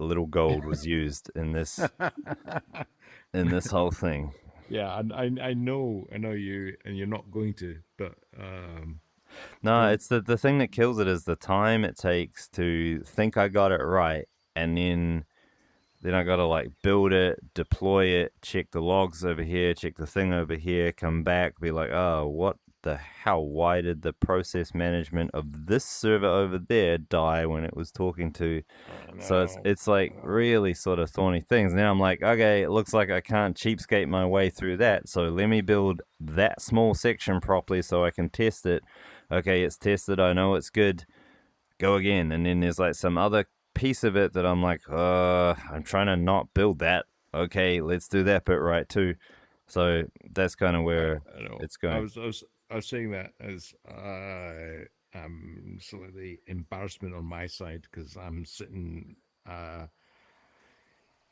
little gold was used in this whole thing. Yeah, I know you, and you're not going to, but No, don't. it's the thing that kills it is the time it takes to think I got it right, and then I gotta like build it, deploy it, check the logs over here, check the thing over here, come back, be like, oh, what the hell? Why did the process management of this server over there die when it was talking to? So it's No, it's like really sort of thorny things. Now I'm like, okay, it looks like I can't cheapskate my way through that. So let me build that small section properly so I can test it. Okay, it's tested. I know it's good. Go again. And then there's like some other piece of it that I'm like, I'm trying to not build that. Okay, let's do that bit right too. So that's kind of where I know. it's going. I was saying that as slightly embarrassment on my side because I'm sitting uh,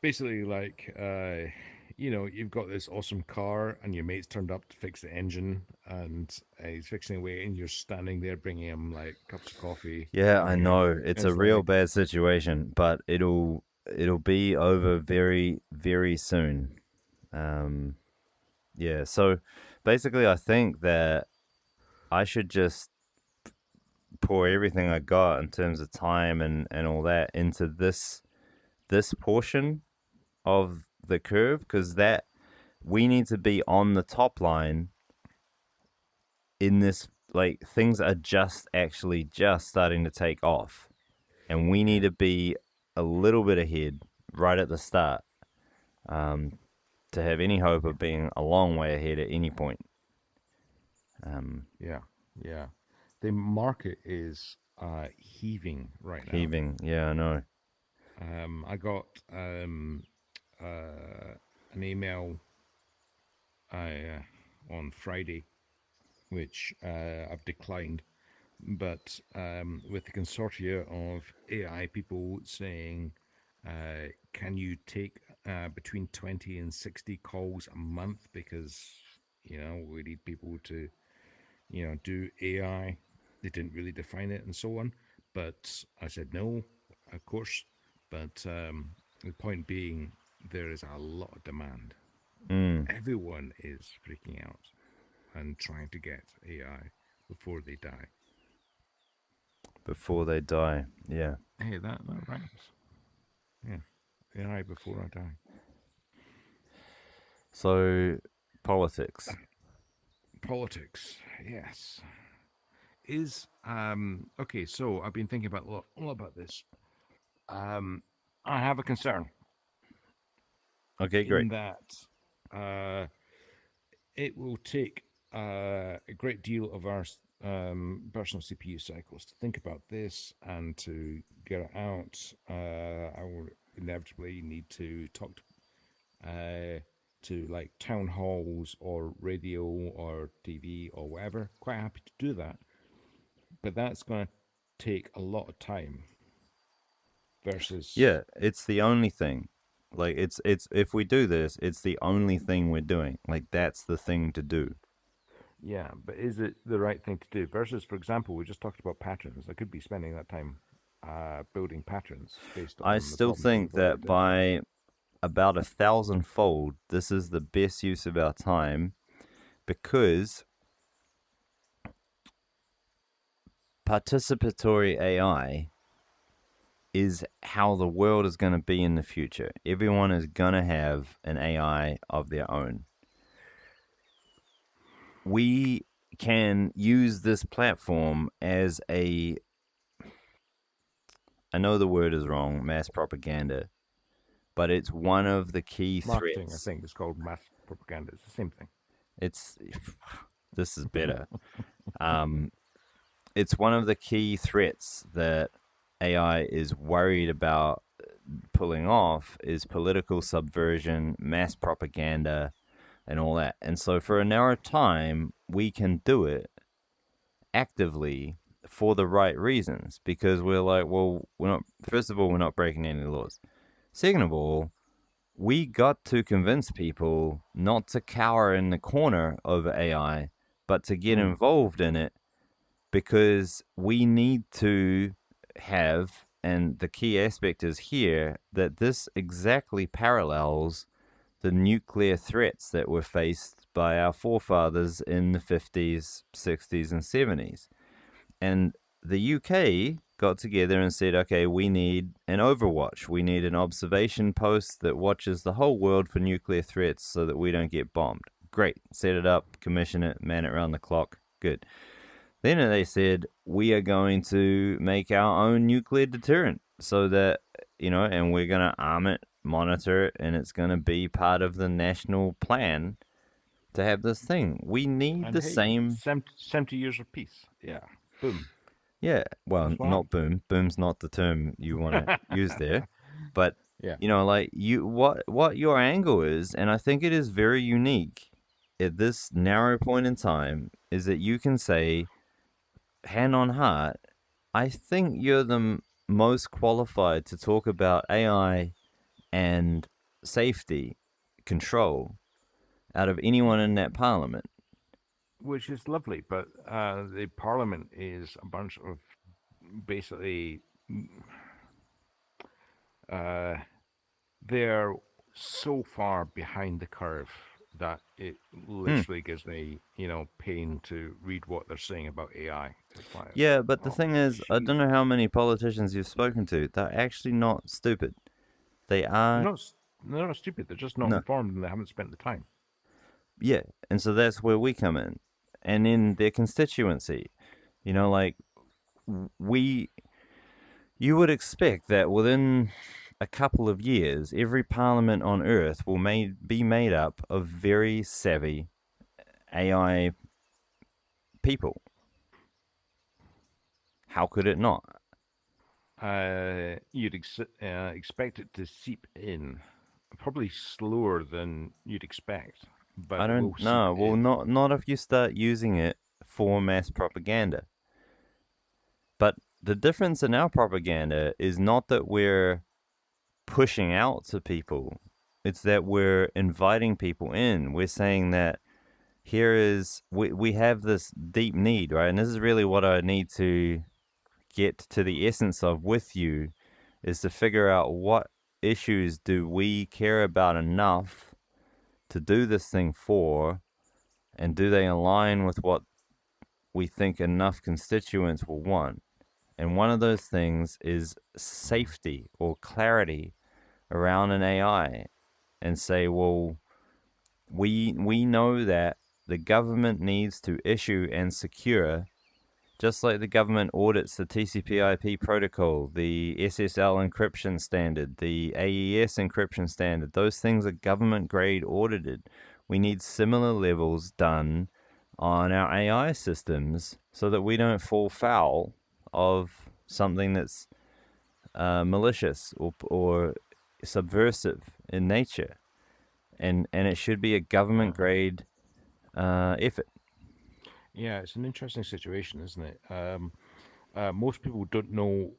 basically like you've got this awesome car and your mate's turned up to fix the engine and he's fixing away and you're standing there bringing him like cups of coffee Yeah, I and know it's a it's real like bad situation, but it'll be over very very soon. Um, yeah, so basically, I think that I should just pour everything I got in terms of time and all that into this portion of the curve because that we need to be on the top line in this like things are just actually just starting to take off and we need yeah, to be a little bit ahead right at the start um, to have any hope yeah, of being a long way ahead at any point. Um, yeah, yeah. The market is heaving right now. Heaving, yeah, I know. I got uh, an email on Friday, which I've declined, but with the consortia of AI people saying, can you take between 20 and 60 calls a month because, we need people to, do AI. They didn't really define it and so on. But I said no, of course. But the point being, there is a lot of demand. Mm, Everyone is freaking out and trying to get AI before they die. before they die, yeah. Hey, that rhymes. Yeah, AI before I die. So, politics. Politics, yes. Is okay. So I've been thinking about a lot about this. Um, I have a concern Okay, great. in that uh, it will take a great deal of our personal CPU cycles to think about this and to get it out. I will inevitably need to talk to like town halls or radio or TV or whatever. Quite happy to do that, but that's going to take a lot of time versus Yeah, it's the only thing. Like it's if we do this, it's the only thing we're doing. Like that's the thing to do. yeah. But is it the right thing to do versus, for example, we just talked about patterns. I could be spending that time building patterns based I on the still problems think we've that already identified. by about 1,000-fold, this is the best use of our time because participatory AI is how the world is going to be in the future. Everyone is going to have an AI of their own. We can use this platform as a, I know the word is wrong, mass propaganda, but it's one of the key Marketing, I threats. think, is called mass propaganda. It's the same thing. It's, this is better. Um, it's one of the key threats that AI is worried about pulling off is political subversion, mass propaganda, and all that. And so for a narrow time, we can do it actively for the right reasons because we're like, well, we're not, first of all, we're not breaking any laws. Second of all, we got to convince people not to cower in the corner over AI, but to get Mm. involved in it because we need to have and the key aspect is here that this exactly parallels the nuclear threats that were faced by our forefathers in the 50s, 60s, and 70s. And the UK got together and said, okay, we need an overwatch. We need an observation post that watches the whole world for nuclear threats so that we don't get bombed. Great. Set it up, commission it, man it around the clock. Good. Then they said, we are going to make our own nuclear deterrent so that, and we're going to arm it, monitor it, and it's going to be part of the national plan to have this thing. We need And the hey, same. 70 years of peace. Yeah. Boom. Yeah, well, That's what not boom. Boom's not the term you want to use there. But, Yeah. like what your angle is, and I think it is very unique at this narrow point in time, is that you can say, hand on heart, I think you're the most qualified to talk about AI and safety control out of anyone in that parliament. Which is lovely, but the parliament is a bunch of basically uh, they're so far behind the curve that it Hmm. literally gives me, pain to read what they're saying about AI. It's like, Yeah, but the oh, thing is, I shoot. don't know how many politicians you've spoken to. They're actually not stupid. They They're are, not, they're not stupid. They're just not no. informed and they haven't spent the time. Yeah, and so that's where we come in. And in their constituency, like we, you would expect that within a couple of years, every parliament on earth will be made up of very savvy AI people. How could it not? You'd expect it to seep in, probably slower than you'd expect, but I it will don't seep know. Well, in. not if you start using it for mass propaganda. But the difference in our propaganda is not that we're pushing out to people, it's that we're inviting people in. We're saying that we have this deep need, right? And this is really what I need to get to the essence of with you, is to figure out what issues do we care about enough to do this thing for, and do they align with what we think enough constituents will want. And one of those things is safety or clarity around an AI, and say, well, we know that the government needs to issue and secure, just like the government audits the TCP/IP protocol, the SSL encryption standard, the AES encryption standard. Those things are government grade audited. We need similar levels done on our AI systems so that we don't fall foul of something that's malicious or subversive in nature. And it should be a government grade effort. Yeah, it's an interesting situation, isn't it? Most people don't know,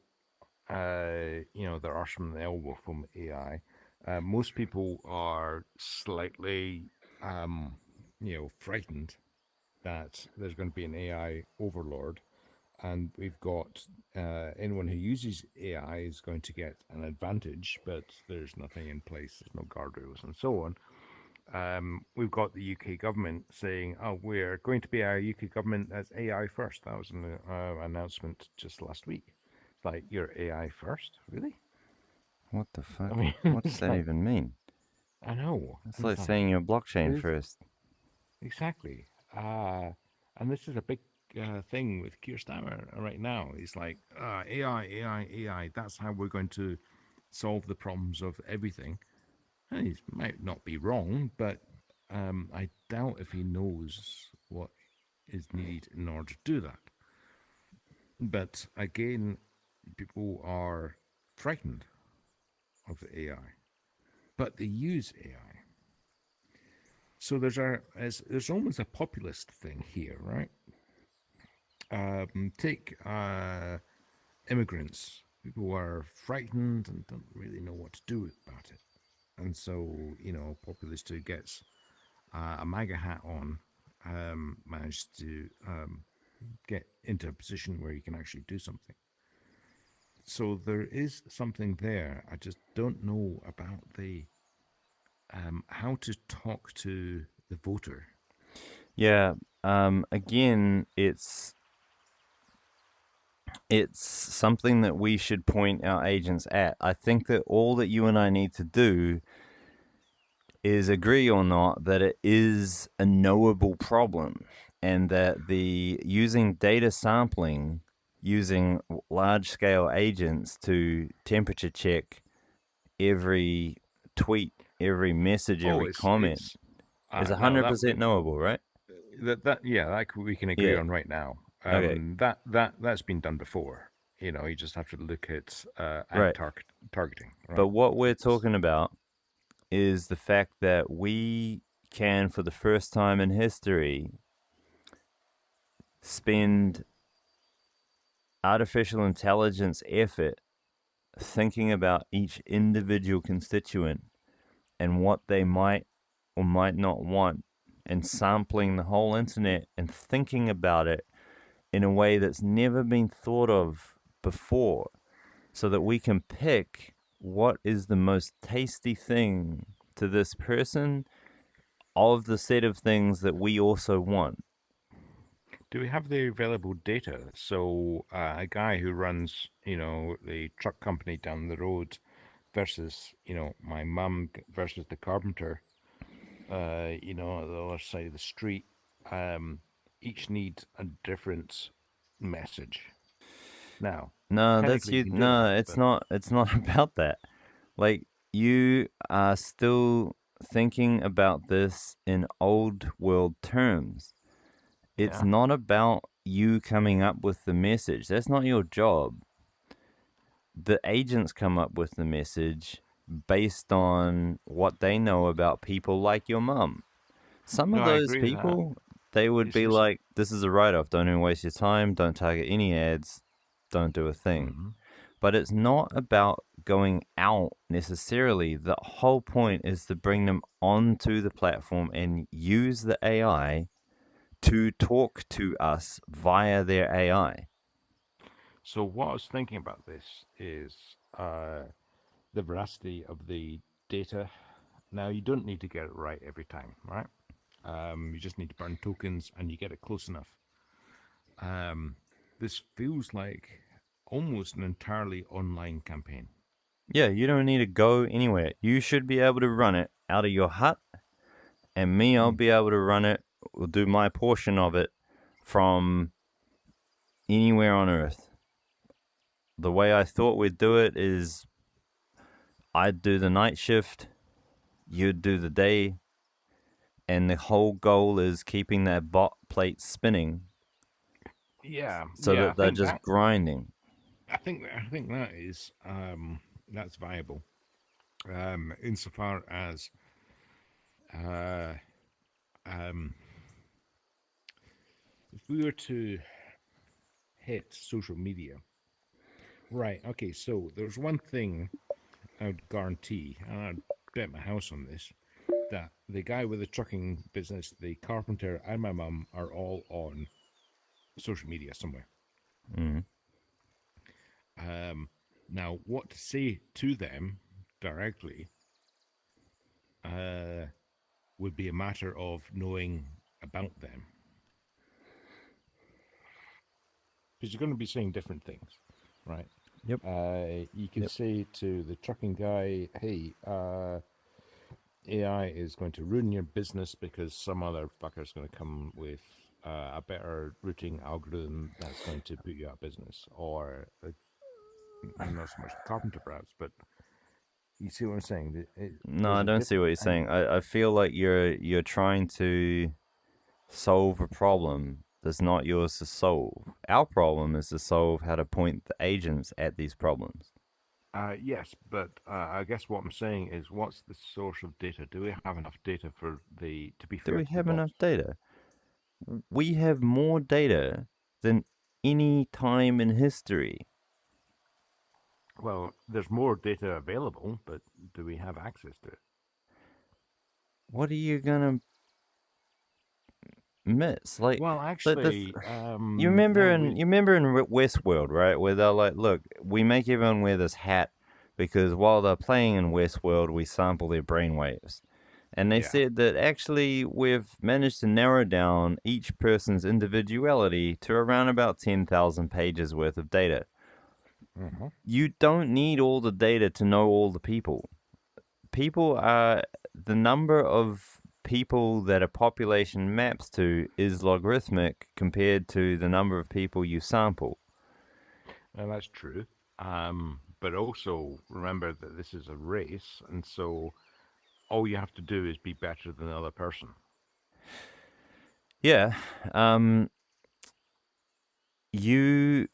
their arse from the elbow from AI. Most people are slightly, frightened that there's going to be an AI overlord, and we've got anyone who uses AI is going to get an advantage, but there's nothing in place, there's no guardrails, and so on. We've got the UK government saying, "Oh, we're going to be our UK government as AI first." That was an announcement just last week. It's like, you're AI first, really? What the I fuck? mean, What does it's that like, even mean? I know, It's and like it's like, saying you're blockchain really? first. Exactly. And this is a big thing with Keir Starmer right now. He's like, AI, AI, AI. That's how we're going to solve the problems of everything. And he might not be wrong, but I doubt if he knows what is needed in order to do that. But again, people are frightened of the AI, but they use AI. So there's almost a populist thing here, right? Take immigrants. People are frightened and don't really know what to do about it. And so, populist who gets a MAGA hat on managed to get into a position where he can actually do something. So there is something there. I just don't know about the how to talk to the voter. Yeah. Again, it's something that we should point our agents at. I think that all that you and I need to do is agree or not that it is a knowable problem, and that the using data sampling, using large scale agents to temperature check every tweet, every message, Oh, every comment it's is no 100% knowable, right? that yeah, we can agree Yeah. on right now. Okay. That's been done before. You know, you just have to look at Right. targeting, But right? what we're It's talking about is the fact that we can, for the first time in history, spend artificial intelligence effort thinking about each individual constituent and what they might or might not want, and sampling the whole internet and thinking about it in a way that's never been thought of before, so that we can pick what is the most tasty thing to this person of the set of things that we also want. Do we have the available data? So a guy who runs, you know, the truck company down the road versus, you know, my mum versus the carpenter, you know, on the other side of the street, um, each need a different message. Now, No, that's technically you you. can do that, No, it's but not. It's not about that. Like, you are still thinking about this in old world terms. It's yeah. not about you coming up with the message. That's not your job. The agents come up with the message based on what they know about people like your mum. Some No, of I those agree with that. people, they would be It's like, this is a write off. Don't even waste your time. Don't target any ads. Don't do a thing. mhm. But it's not about going out necessarily. The whole point is to bring them onto the platform and use the AI to talk to us via their AI. So what I was thinking about this is the veracity of the data. Now, you don't need to get it right every time, right? You just need to burn tokens and you get it close enough. This feels like almost an entirely online campaign. Yeah, you don't need to go anywhere. You should be able to run it out of your hut, and me, I'll Hmm. be able to run it, or do my portion of it from anywhere on Earth. The way I thought we'd do it is I'd do the night shift, you'd do the day, and the whole goal is keeping that bot plate spinning Yeah, so yeah. that they're just grinding. I think that is that's viable. Insofar as uh, um, if we were to hit social media, right? Okay, so there's one thing I would guarantee, and I'd bet my house on this, that the guy with the trucking business, the carpenter, and my mum are all on social media somewhere. Mm. Now, what to say to them directly uh, would be a matter of knowing about them. Because you're going to be saying different things, right? Yep. You could Yep. say to the trucking guy, hey, AI is going to ruin your business because some other fucker's going to come with a better routing algorithm that's going to put you out of business. Or not so much carpenter, perhaps, but you see what I'm saying? No, There's I a don't see what different you're kind. saying. I feel like you're trying to solve a problem that's not yours to solve. Our problem is to solve how to point the agents at these problems. Yes, but I guess what I'm saying is, what's the source of data? Do we have enough data for the to be Do fair we to the have enough bots? data? We have more data than any time in history. Well, there's more data available, but do we have access to it? What are you gonna myths. Like, Well, the, the actually, you remember in Westworld, right, where they're like, look, we make everyone wear this hat because while they're playing in Westworld, we sample their brainwaves. And they yeah. said that actually we've managed to narrow down each person's individuality to around about 10,000 pages worth of data. Hmm. You don't need all the data to know all the people. People are the number of people that a population maps to is logarithmic compared to the number of people you sample. And that's true. But also remember that this is a race, and so all you have to do is be better than the other person. Yeah. You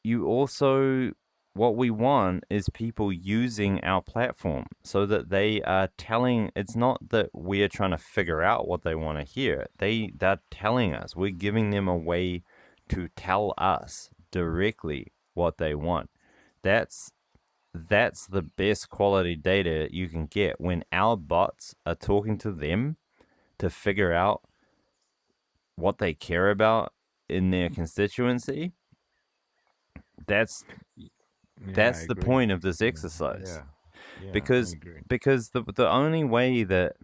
you also, what we want is people using our platform so that they are telling, it's not that we're trying to figure out what they want to hear. They're telling us. We're giving them a way to tell us directly what they want. That's that's the best quality data you can get when our bots are talking to them to figure out what they care about in their constituency. That's Yeah, I that's the agree. point of this exercise. Yeah, yeah, I because agree. because the only way that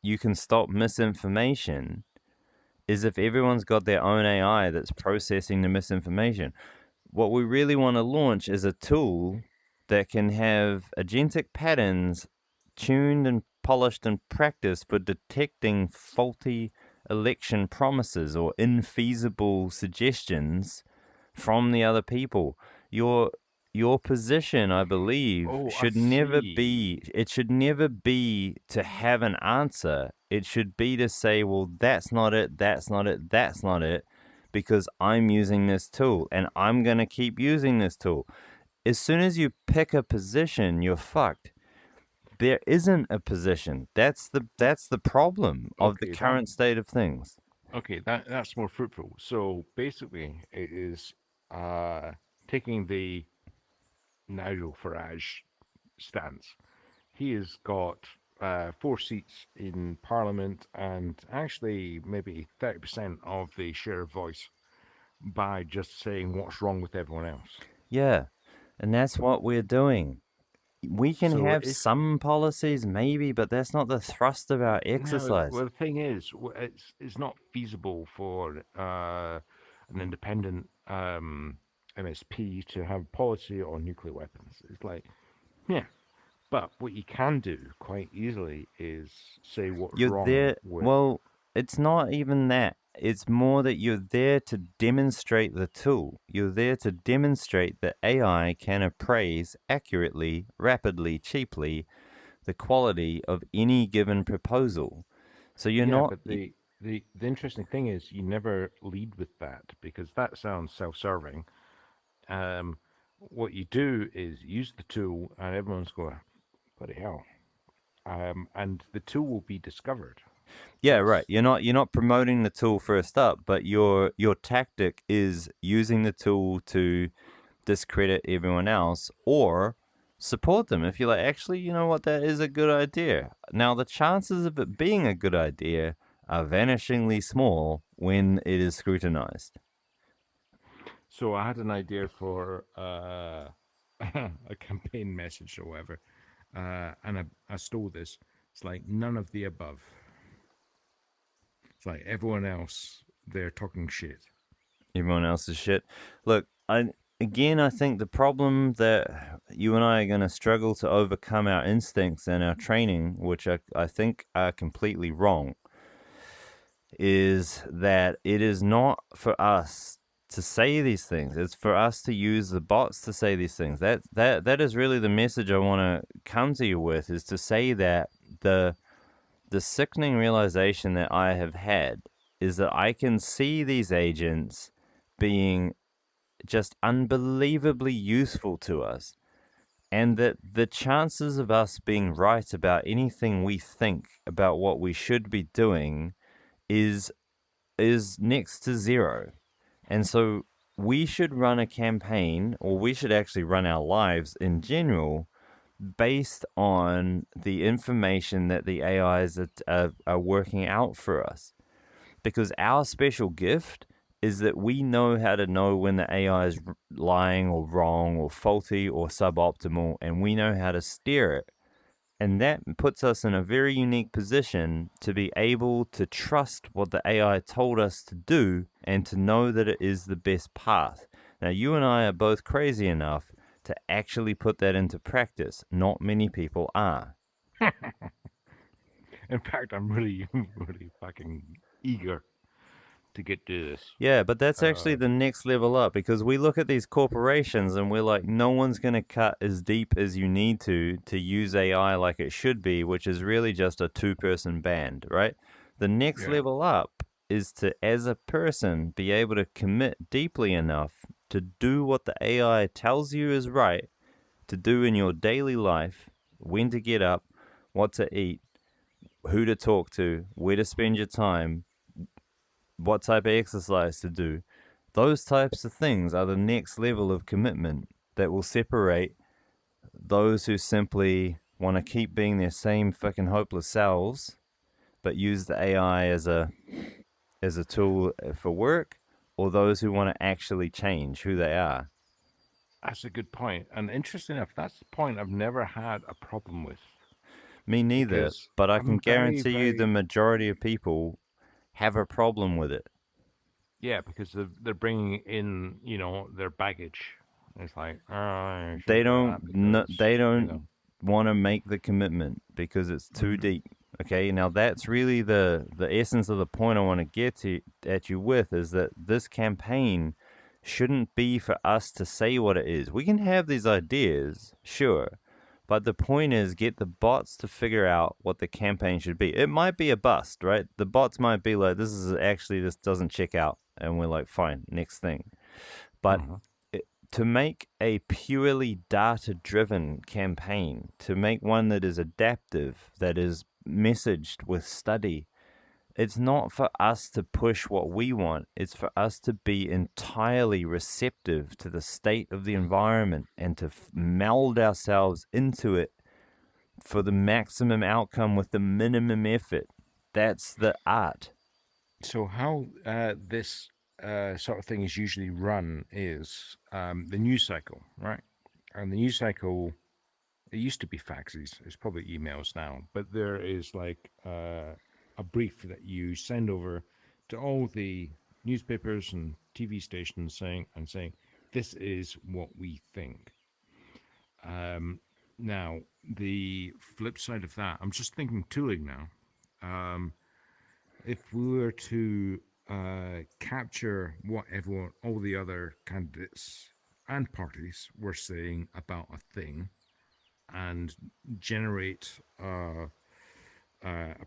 you can stop misinformation is if everyone's got their own AI that's processing the misinformation. What we really want to launch is a tool that can have agentic patterns tuned and polished and practiced for detecting faulty election promises or infeasible suggestions from the other people. Your your position, I believe, Oh, I should never see. be, it should never be to have an answer. It should be to say, well, that's not it, that's not it, that's not it, because I'm using this tool and I'm going to keep using this tool. As soon as you pick a position, you're fucked. There isn't a position. That's the problem of the Okay, that current state of things. that's more fruitful. So basically, it is uh taking the Nigel Farage stance. He has got 4 seats in Parliament and actually maybe 30% of the share of voice by just saying what's wrong with everyone else. Yeah. And that's what we're doing. We can So have if some policies, maybe, but that's not the thrust of our no, exercise. well, the thing is, it's not feasible for an independent MSP to have policy on nuclear weapons. It's like, yeah, but what you can do quite easily is say what's You're wrong there. with. Well, it's not even that. It's more that you're there to demonstrate the tool. You're there to demonstrate that AI can appraise accurately, rapidly, cheaply the quality of any given proposal. So you're Yeah, not. but the interesting thing is you never lead with that because that sounds self-serving. Um, what you do is use the tool, and everyone's going, bloody hell. And the tool will be discovered. Yeah, right. That's You're not promoting the tool first up, but your tactic is using the tool to discredit everyone else or support them. If you're like, actually, you know what, that is a good idea. Now, the chances of it being a good idea are vanishingly small when it is scrutinized. so. I had an idea for a campaign message or whatever, and I stole this. It's like none of the above. It's like everyone else, they're talking shit. Everyone else's shit. Look, I think the problem that you and I are going to struggle to overcome our instincts and our training, which I think are completely wrong, is that it is not for us to say these things. It's for us to use the bots to say these things. That is really the message I want to come to you with, is to say that the sickening realization that I have had is that I can see these agents being just unbelievably useful to us, and that the chances of us being right about anything we think about what we should be doing is is next to zero. And so we should run a campaign, or we should actually run our lives in general, based on the information that the AIs are working out for us. because our special gift is that we know how to know when the AI is lying or wrong or faulty or suboptimal, and we know how to steer it. And that puts us in a very unique position to be able to trust what the AI told us to do and to know that it is the best path. Now, you and I are both crazy enough to actually put that into practice. Not many people are. In fact, I'm really, really fucking eager to get to this. Yeah, but that's actually the next level up, because we look at these corporations and we're like, no one's going to cut as deep as you need to use AI like it should be, which is really just a two-person band, right? The next Yeah. level up is to, as a person, be able to commit deeply enough to do what the AI tells you is right to do in your daily life, when to get up, what to eat, who to talk to, where to spend your time, what type of exercise to do. Those types of things are the next level of commitment that will separate those who simply want to keep being their same fucking hopeless selves, but use the AI as a tool for work, or those who want to actually change who they are. That's a good point. And interesting enough, that's the point I've never had a problem with. Me neither, Because but I can I'm very, guarantee you the very, majority of people have a problem with it. yeah, because they're bringing in, their baggage. It's like, oh, I They shouldn't do don't that because, they don't want to make the commitment because it's too Mhm. deep. Okay, now that's really the essence of the point I want to get to at you with, is that this campaign shouldn't be for us to say what it is. We can have these ideas, sure, but the point is get the bots to figure out what the campaign should be. It might be a bust, right? The bots might be like, this doesn't check out, and we're like, fine, next thing. But Mhm. to make a purely data driven campaign, to make one that is adaptive, that is messaged with study, it's not for us to push what we want. It's for us to be entirely receptive to the state of the environment and to meld ourselves into it for the maximum outcome with the minimum effort. That's the art. So how this sort of thing is usually run is the news cycle, right? And the news cycle, it used to be faxes. It's probably emails now, but there is like a brief that you send over to all the newspapers and TV stations saying this is what we think. Now the flip side of that, I'm just thinking tooling now. Um, if we were to capture what all the other candidates and parties were saying about a thing, and generate a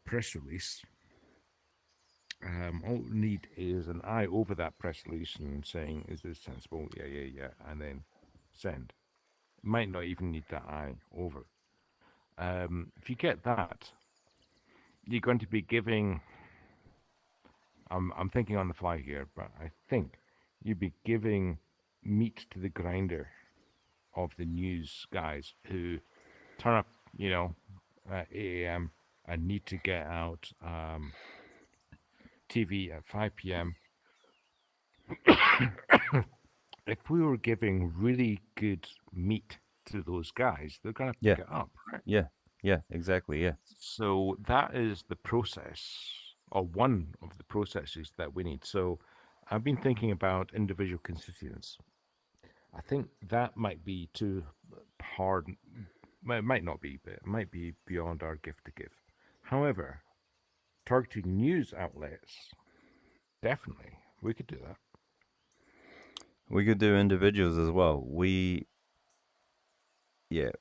press release. All we need is an eye over that press release and saying, "Is this sensible?" Yeah, yeah, yeah, and then send. Might not even need that eye over. If you get that, you're going to be giving. I'm thinking on the fly here, but I think you'd be giving meat to the grinder of the news guys who turn up, at 8 a.m. and need to get out TV at 5 p.m. If we were giving really good meat to those guys, they're going to Yeah, pick it up, right? yeah, yeah, exactly, yeah. So that is the process, or one of the processes that we need. So I've been thinking about individual constituents. I think that might be too hard. It might not be, but it might be beyond our gift to give. However, targeting news outlets, definitely, we could do that. We could do individuals as well. Yeah,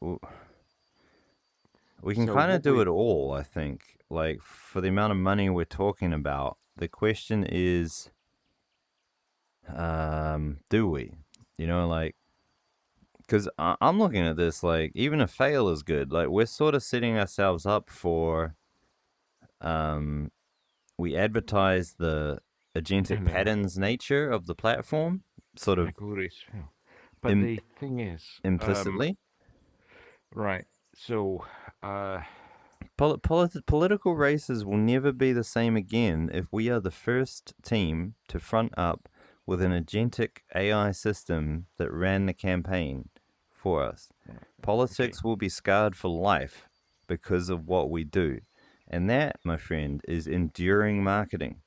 we can So kind of what do we it all, I think. Like, for the amount of money we're talking about, the question is, do we? Like, because I'm looking at this like, even a fail is good. Like, we're sort of setting ourselves up for, um, we advertise the agentic and patterns nature of the platform, sort of glorious fail. But Im- the thing is, implicitly. right. So, uh, Political races will never be the same again if we are the first team to front up with an agentic AI system that ran the campaign for us. Okay. Politics will be scarred for life because of what we do. And that, my friend, is enduring marketing.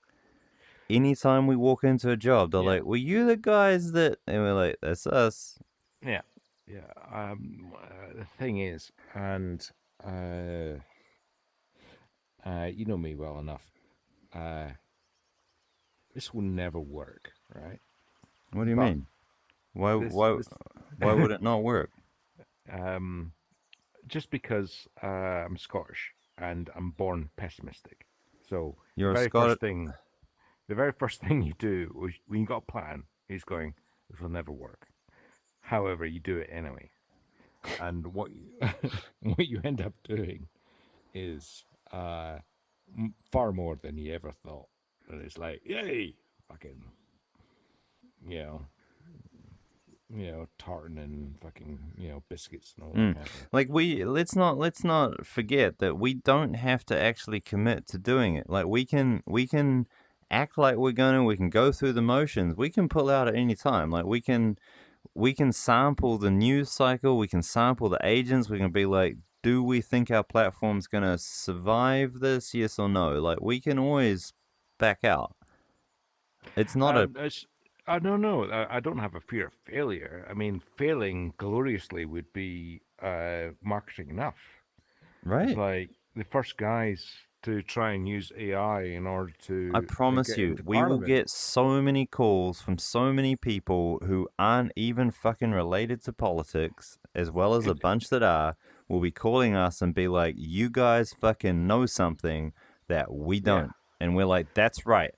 Anytime we walk into a job, they're Yeah. like, "Were you the guys that?" And we're like, "That's us." Yeah. Yeah. The thing is, and you know me well enough. This will never work, right? What do you But mean? Why? this, Why? this, Why would it not work? just because I'm Scottish and I'm born pessimistic. So You're a very Scot. first thing, the very first thing you do when you got a plan is going, this will never work. However, you do it anyway, and what you what you end up doing is far more than you ever thought. And it's like, yay, fucking, you know, tartan and fucking, biscuits and all that kind of thing. Like let's not forget that we don't have to actually commit to doing it. Like we can act like we can go through the motions. We can pull out at any time. Like we can sample the news cycle, we can sample the agents, we can be like, do we think our platform's gonna survive this? Yes or no? Like we can always back out. It's not a I don't know. I don't have a fear of failure. I mean, failing gloriously would be marketing enough. It's right. like the first guys to try and use AI in order I to promise get you, into we will parliament. get so many calls from so many people who aren't even fucking related to politics, as well as a It, bunch that are, will be calling us and be like, you guys fucking know something that we yeah, don't. And we're like, that's right.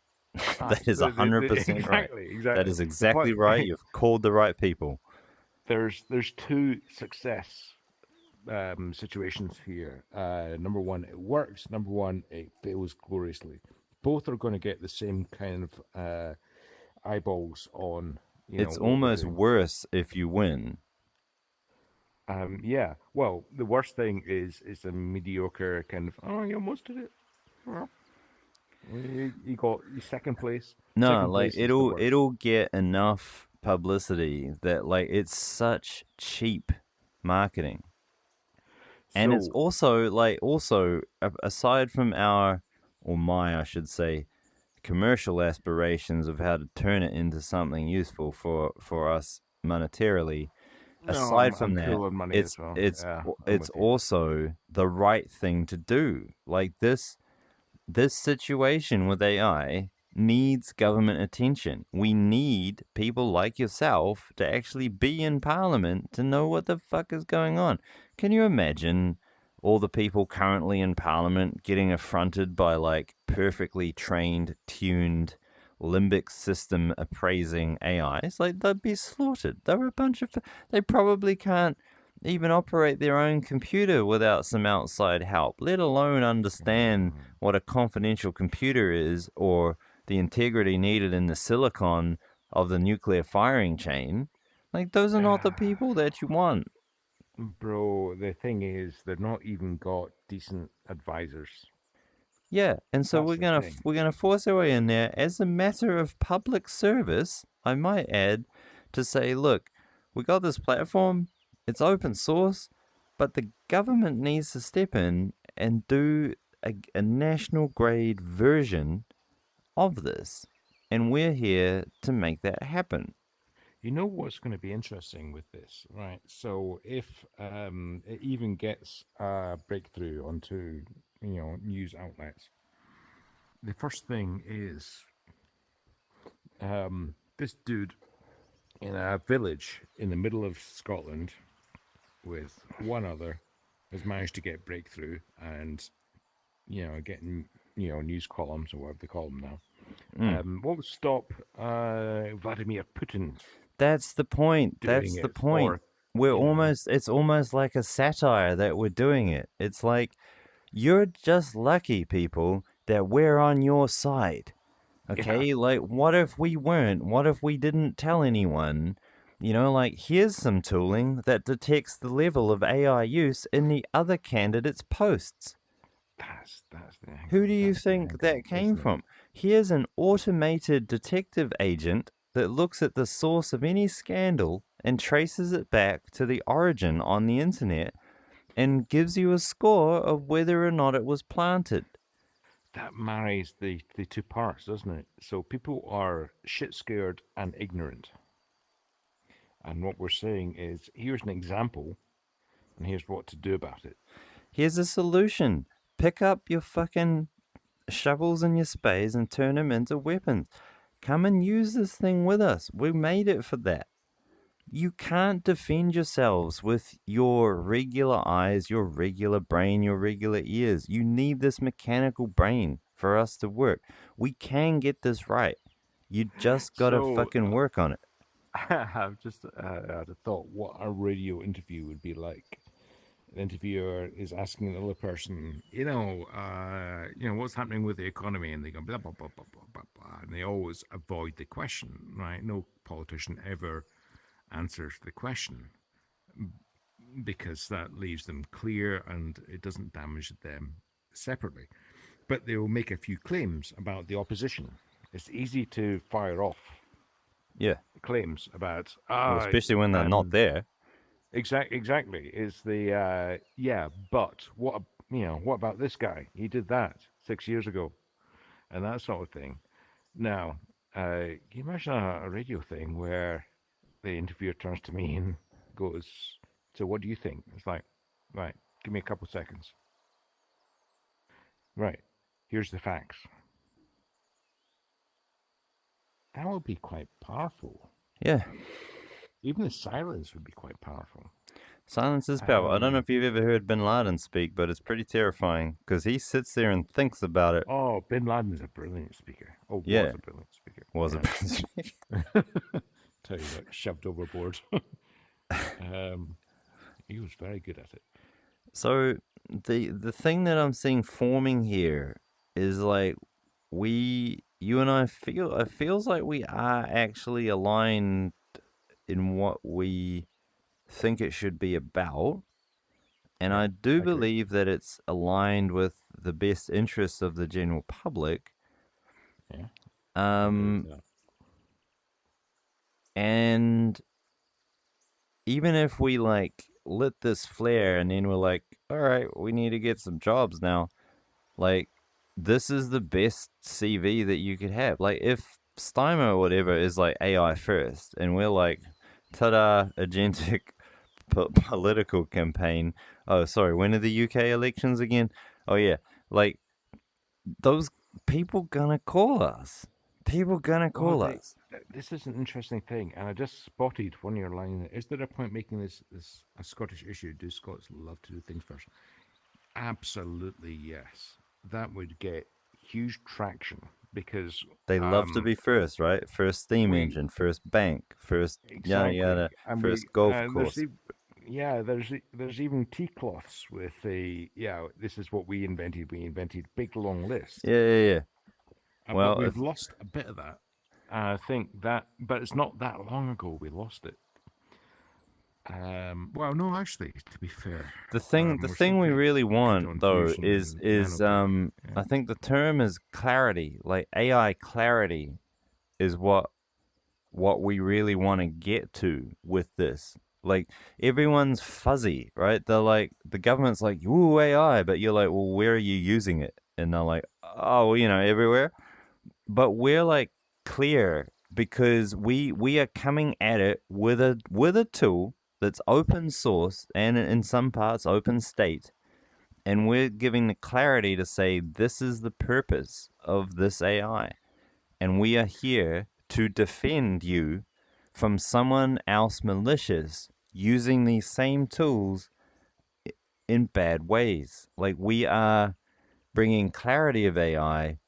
That is 100% right. exactly, That exactly. is The exactly point, right. You've called the right people. there's two success situations here. Number one, it works. Number one, it fails gloriously. Both are going to get the same kind of eyeballs on It's what we're almost doing. worse if you win. Yeah. Well, the worst thing is a mediocre kind of. Oh, you almost did it. Well, you got your second place. No, Second like place is the worst. it'll get enough publicity that like it's such cheap marketing. And it's So also aside from our, or my I should say, commercial aspirations of how to turn it into something useful for us monetarily, no, aside I'm from that, cool on money as it's well. it's Yeah, I'm it's with you. also the right thing to do. Like this situation with AI needs government attention. We need people like yourself to actually be in Parliament to know what the fuck is going on. Can you imagine all the people currently in Parliament getting affronted by like perfectly trained, tuned, limbic system appraising AIs? Like they'd be slaughtered. They're a bunch of. They probably can't even operate their own computer without some outside help, let alone understand what a confidential computer is or the integrity needed in the silicon of the nuclear firing chain. Like, those are not the people that you want. Bro, the thing is, they've not even got decent advisors. Yeah, and so That's the thing. we're gonna force our way in there as a matter of public service. I might add to say, look, we got this platform. It's open source, but the government needs to step in and do a national grade version of this, and we're here to make that happen. You know what's going to be interesting with this, right? So if it even gets a breakthrough onto news outlets, the first thing is this dude in a village in the middle of Scotland with one other has managed to get breakthrough and getting news columns or whatever they call them now. What would stop Vladimir Putin That's the point. doing That's the it? point. Or It's almost like a satire that we're doing it. It's like, you're just lucky, people, that we're on your side. Okay? Like, what if we weren't? What if we didn't tell anyone? Like, here's some tooling that detects the level of AI use in the other candidates' posts. That's the Who do you that's the think angle, that came isn't it? from? Here's an automated detective agent that looks at the source of any scandal and traces it back to the origin on the internet and gives you a score of whether or not it was planted. That marries the two parts, doesn't it? So people are shit scared and ignorant. And what we're saying is here's an example and here's what to do about it. Here's a solution. Pick up your fucking shovels and your spades and turn them into weapons. Come and use this thing with us. We made it for that. You can't defend yourselves with your regular eyes, your regular brain, your regular ears. You need this mechanical brain for us to work. We can get this right. You just gotta So fucking work on it. I've just had a thought what a radio interview would be like. An interviewer is asking another person, what's happening with the economy, and they go blah blah blah blah blah blah blah, and they always avoid the question, right? No politician ever answers the question because that leaves them clear and it doesn't damage them separately. But they will make a few claims about the opposition. It's easy to fire off Yeah. claims about Well, especially when they're not there. Exactly. Is the but what about this guy? He did that 6 years ago, and that sort of thing. Now, can you imagine a radio thing where the interviewer turns to me and goes, "So what do you think?" It's like, right, give me a couple seconds. Right, here's the facts. That would be quite powerful. Yeah. Even the silence would be quite powerful. Silence is power. I don't know if you've ever heard Bin Laden speak, but it's pretty terrifying because he sits there and thinks about it. Oh, Bin Laden is a brilliant speaker. Oh, Yeah. was a brilliant speaker. Was Yeah. a brilliant speaker. Tell you that, shoved overboard. He was very good at it. So the thing that I'm seeing forming here is like you and I feel it feels like we are actually aligned in what we think it should be about. And Yeah, I do I agree. believe that it's aligned with the best interests of the general public. Yeah. I believe Um that. and even if we like lit this flare and then we're like, all right, we need to get some jobs now, like this is the best CV that you could have. Like if Steimer or whatever is like AI first and we're like, ta-da, agentic political campaign. Oh, sorry, when are the UK elections again? Oh yeah, like those people gonna call us. People gonna Well, call us. this is an interesting thing, and I just spotted one of your line. Is there a point making this a Scottish issue? Do Scots love to do things first? Absolutely, yes. That would get huge traction because They love to be first, right? First steam we engine, first bank, first yada exactly, yada, and first golf there's course. there's even tea cloths with the this is what we invented. We invented big long lists. Yeah. But Well, we've lost a bit of that. I think that, but it's not that long ago we lost it. Well, no, actually, to be fair, the thing we're we still really good want on though fusion is and is nanotech. Yeah. I think the term is clarity. Like AI clarity is what we really want to get to with this. Like everyone's fuzzy, right? They're like the government's like, "Ooh, AI," but you're like, "Well, where are you using it?" And they're like, "Oh, well, everywhere." But we're like clear because we are coming at it with a tool that's open source and in some parts open state, and we're giving the clarity to say this is the purpose of this AI, and we are here to defend you from someone else malicious using these same tools in bad ways. Like we are bringing clarity of AI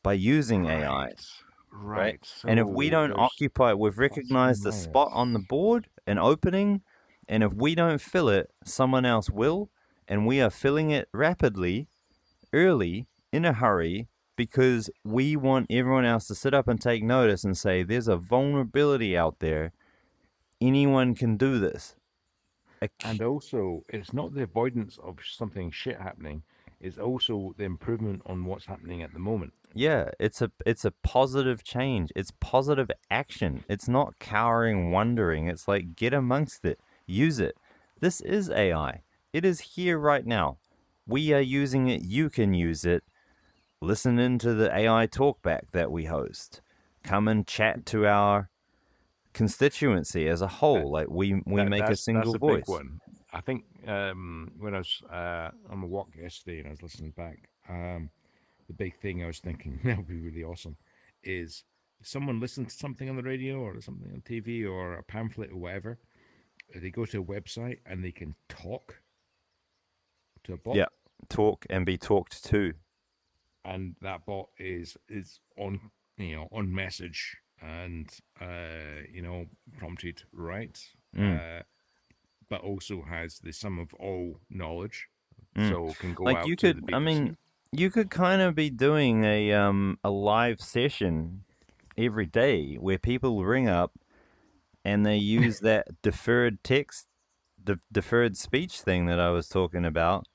by using AI, right? Right. And if we So don't there's occupy, we've plus and recognized the spot on the minus. board, an opening, and if we don't fill it, someone else will, and we are filling it rapidly, early, in a hurry, because we want everyone else to sit up and take notice and say, there's a vulnerability out there. Anyone can do this. And also, it's not the avoidance of something shit happening. It's also the improvement on what's happening at the moment. Yeah, it's a positive change. It's positive action. It's not cowering, wondering. It's like get amongst it. Use it. This is AI. It is here right now. We are using it. You can use it. Listen into the AI talkback that we host. Come and chat to our constituency as a That whole. Like we make a that's single a big voice. one. I think when I was on my walk yesterday and I was listening back, the big thing I was thinking that would be really awesome is if someone listens to something on the radio or something on TV or a pamphlet or whatever, they go to a website and they can talk to a bot, Yeah. Talk and be talked to. and that bot is on on message and prompted right, Mm, but also has the sum of all knowledge, mm. so can go Like out to the I BBC. mean, you could kind of be doing a live session every day where people ring up and they use that deferred text, deferred speech thing that I was talking about,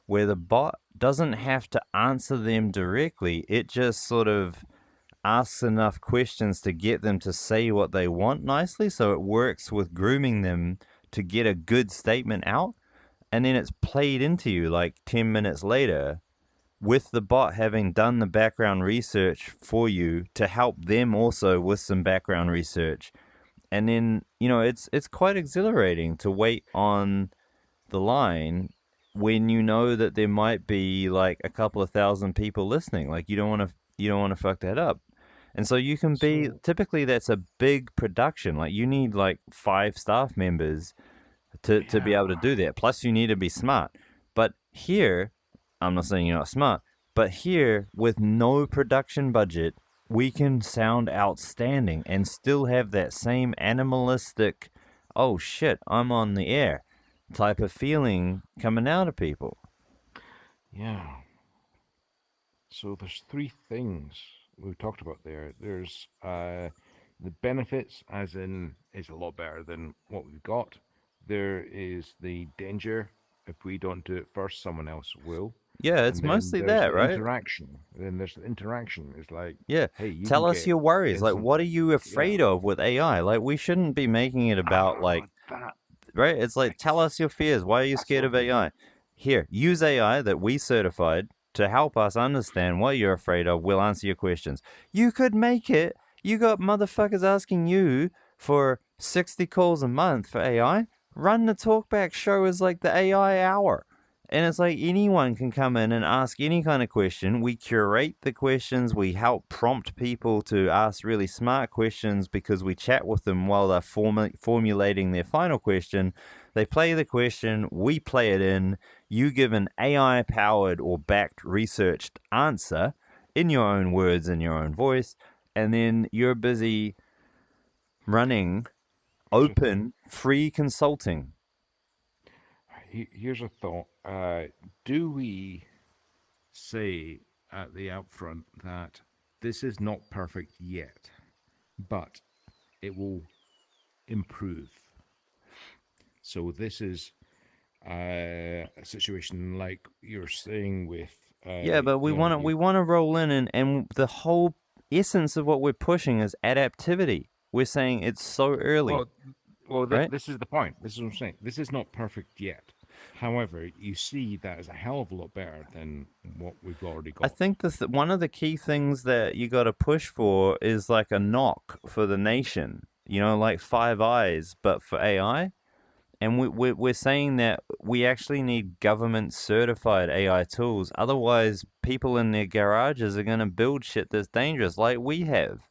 where the bot doesn't have to answer them directly. It just sort of asks enough questions to get them to say what they want nicely. So it works with grooming them to get a good statement out. And then it's played into you like 10 minutes later with the bot having done the background research for you to help them also with some background research. And then, it's quite exhilarating to wait on the line when you know that there might be like a couple of thousand people listening. Like you don't want to fuck that up. And so you can be So typically that's a big production. Like you need like 5 staff members to be yeah, able to do that. Plus you need to be smart. But here, I'm not saying you're not smart, but here with no production budget, we can sound outstanding and still have that same animalistic, oh shit, I'm on the air type of feeling coming out of people. yeah. So there's three things we've talked about there. There's the benefits, as in it's a lot better than what we've got. There is the danger if we don't do it first, someone else will. Yeah, it's And then mostly there's that, the right? interaction. Then there's the interaction. It's like, Yeah. hey, you Tell can us get your worries. Like, instant. what are you Yeah. afraid of with AI? Like, we shouldn't be making it about, Ah, like, that right? It's like, tell that's us your fears. Why are you that's scared of lovely. AI? Here, use AI that we certified to help us understand what you're afraid of. We'll answer your questions. You could make it. You got motherfuckers asking you for 60 calls a month for AI. Run the talkback show as like the AI hour. And it's like anyone can come in and ask any kind of question. We curate the questions. We help prompt people to ask really smart questions because we chat with them while they're formulating their final question. They play the question, we play it in. You give an AI powered or backed researched answer in your own words, in your own voice. And then you're busy running Here's a thought. open, free consulting. Here's a thought. Do we say at the upfront that this is not perfect yet, but it will improve? So this is a situation like you're saying with Yeah, but we want to you. we want to roll in and the whole essence of what we're pushing is adaptivity. We're saying it's so early, Well, well, right? this is the point. This is what I'm saying. This is not perfect yet. However, you see that is a hell of a lot better than what we've already I got. think one of the key things that you got to push for is like a knock for the nation. Like Five Eyes, but for AI. And we're saying that we actually need government certified AI tools. Otherwise, people in their garages are going to build shit that's dangerous, like we have.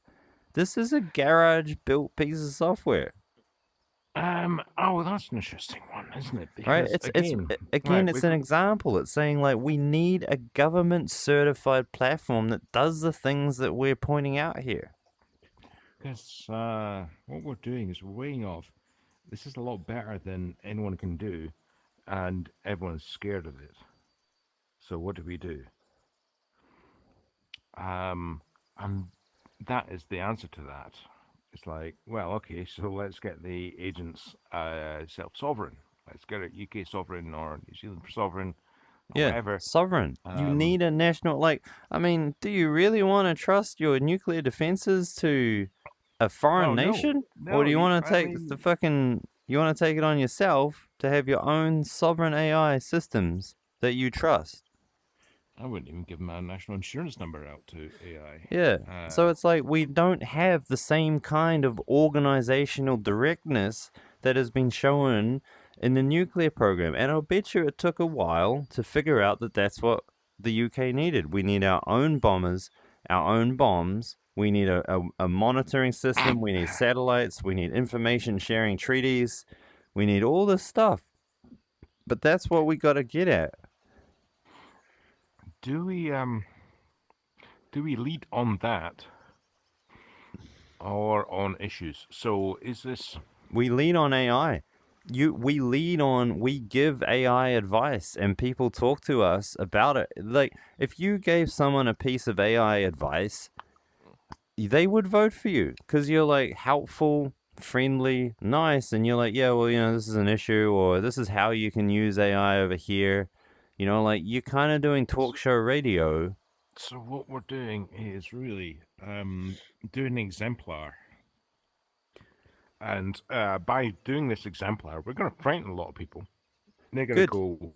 This is a garage built piece of software, Oh, that's an interesting one, isn't it? right? Because It's again, again, right, it's we've an example. It's saying like we need a government certified platform that does the things that we're pointing out here. because what we're doing is we're weighing off. This is a lot better than anyone can do, and everyone's scared of it. So what do we do? And that is the answer to that. It's like, well, okay, so let's get the agents self-sovereign. Let's get it UK sovereign or New Zealand sovereign. Yeah, whatever. sovereign. You need a national, like, I mean, do you really want to trust your nuclear defenses to a foreign Well, no, nation? Or no. do you want to I take mean, you want to take it on yourself to have your own sovereign AI systems that you trust? I wouldn't even give my national insurance number out to AI. Yeah. So it's like we don't have the same kind of organizational directness that has been shown in the nuclear program. And I'll bet you it took a while to figure out that that's what the UK needed. We need our own bombers, our own bombs. We need a monitoring system. We need satellites. We need information sharing treaties. We need all this stuff. But that's what we got to get at. Do we lead on that or on issues? So is this? We lean on AI. We give AI advice and people talk to us about it. Like if you gave someone a piece of AI advice, they would vote for you because you're like helpful, friendly, nice, and you're like, yeah, well, this is an issue, or this is how you can use AI over here. Like you're kind of doing talk show radio. So what we're doing is really doing an exemplar, and by doing this exemplar, we're going to frighten a lot of people. They're going to Good. go,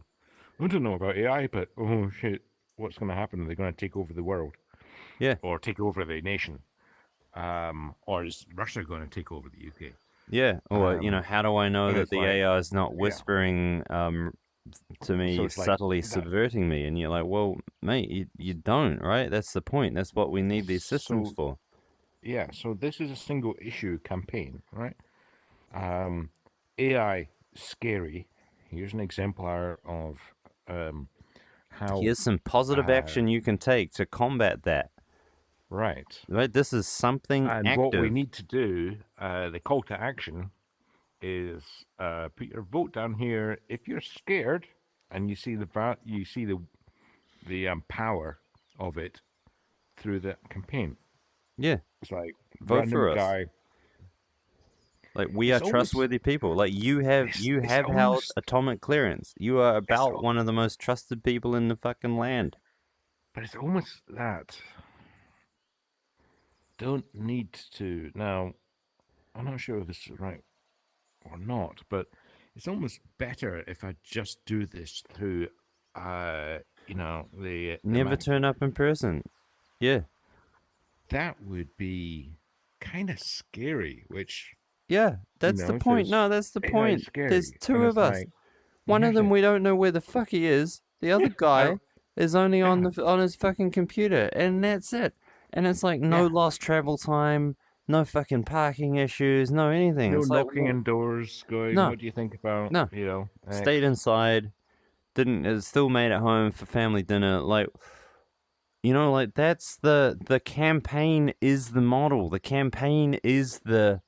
I don't know about AI, but oh shit, what's going to happen? They're going to take over the world, Yeah. or take over the nation, or is Russia going to take over the UK? Yeah. Or how do I know and that it's the like, AI is not yeah. whispering to me, So it's like subtly that. subverting me? And you're like, well, mate, you don't, right? That's the point. That's what we need these systems So for. yeah, so this is a single issue campaign, right? AI scary. Here's an exemplar of how Here's some positive action you can take to combat that. right. Right? This is something And what we active. need to do, the call to action is put your vote down here. If you're scared and you see the power of it through the campaign. Yeah. It's like Vote random for us. guy. Like we It's are almost trustworthy people. Like you have it's held almost atomic clearance. You are about al- one of the most trusted people in the fucking land. but it's almost that don't need to now. I'm not sure if this is right or not, but it's almost better if I just do this through, the Never Mac. turn up in person. Yeah. That would be kind of scary. Which Yeah, that's the point. because No, that's the AI is point. There's scary, two and of it's us. like, One of here's them it. we don't know where the fuck he is. The other I, guy is only on yeah, on his fucking computer, and that's it. And it's like no yeah. lost travel time, no fucking parking issues, no anything. No It's like knocking on doors, going, no, "What do you think about no. Stayed X?" inside. Didn't still made it home for family dinner. Like like that's the campaign is the model. The campaign is the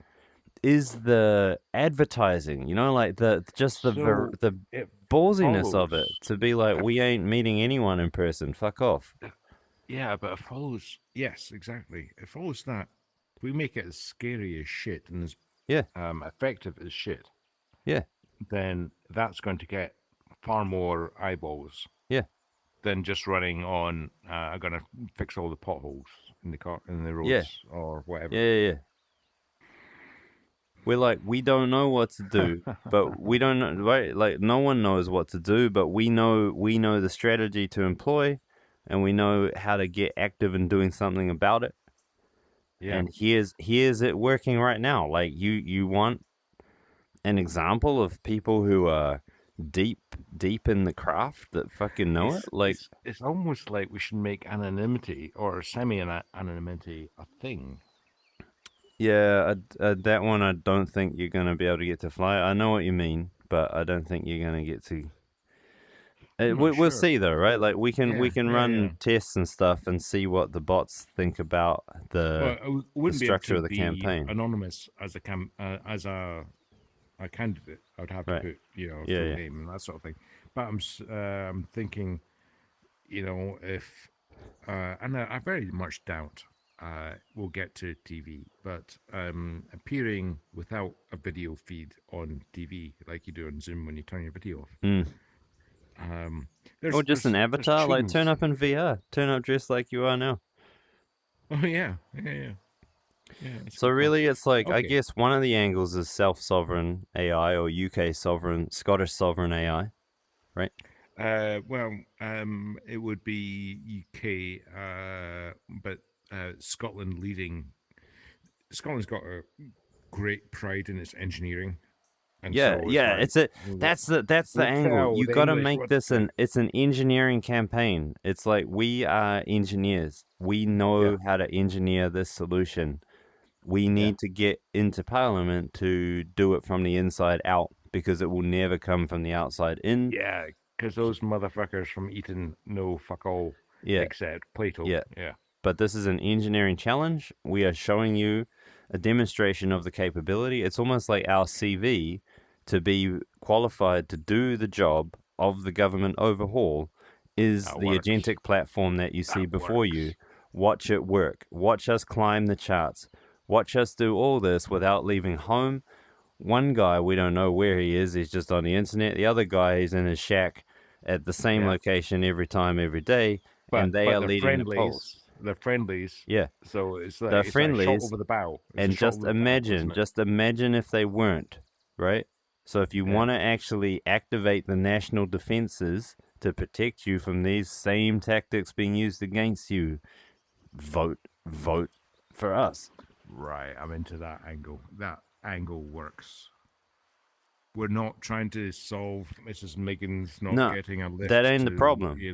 advertising, like the just So the it ballsiness of it follows. to be like It, we ain't meeting anyone in person. Fuck off. yeah, but it follows. Yes, exactly. It follows that. If we make it as scary as shit and as Yeah, effective as shit, yeah, then that's going to get far more eyeballs yeah, than just running on. I'm gonna fix all the potholes in the yeah, roads or yeah, whatever. yeah. We're like we don't know what to do, but we don't know, right? Like no one knows what to do, but we know the strategy to employ, and we know how to get active in doing something about it. Yeah. And here's it working right now. Like you want an example of people who are deep in the craft that fucking know it? It's Like it's it's almost like we should make anonymity or semi-anonymity a thing. yeah, that one I don't think you're gonna be able to get to fly. I know what you mean, but I don't think you're gonna get to. I'm not We'll sure. see though, right? Like we Yeah, can yeah, yeah. run tests and stuff and see what the bots think about Well, I the wouldn't be able structure to of the be campaign. anonymous as a candidate. I would have to Right. put a Yeah, full yeah. name and that sort of thing. But I'm thinking, if and I very much doubt we'll get to TV, but appearing without a video feed on TV like you do on Zoom when you turn your video off. Mm. Um, Or just an there's avatar, like turn chains. up in VR, turn up dressed like you are now. Oh yeah, yeah, yeah, yeah. That's a So good point. really, it's like I Okay. guess one of the angles is self-sovereign AI or UK sovereign, Scottish sovereign AI, right? Well, it would be UK, but Scotland leading. Scotland's got a great pride in its engineering, and Yeah, so it's yeah, like it's a we'll, that's the we'll angle. tell You the got to English make what to this do. it's an engineering campaign. It's like we are engineers. We Yeah, know how to engineer this solution. We yeah, need to get into parliament to do it from the inside out because it will never come from the outside in. yeah. Because those motherfuckers from Eton know fuck all Yeah, except Plato. yeah. Yeah, But this is an engineering challenge. We are showing you a demonstration of the capability. It's almost like our CV to be qualified to do the job of the government overhaul is that the works. agentic platform that you see That before you. works. Watch it work. Watch us climb the charts. Watch us do all this without leaving home. One guy, we don't know where he is. He's just on the internet. The other guy, he's in his shack at the same Yeah, location every time, every day, and they but are they're leading the polls. friendlies. They're friendlies. Yeah, So they're it's like a shot friendlies, over the bow. It's a and shot over the bow, isn't it? just imagine if they weren't, right? So if you Yeah. want to actually activate the national defenses to protect you from these same tactics being used against you, vote for us. Right, I'm into that angle. That angle works. We're not trying to solve Mrs. Megan's not No, getting a that lift ain't the to, problem.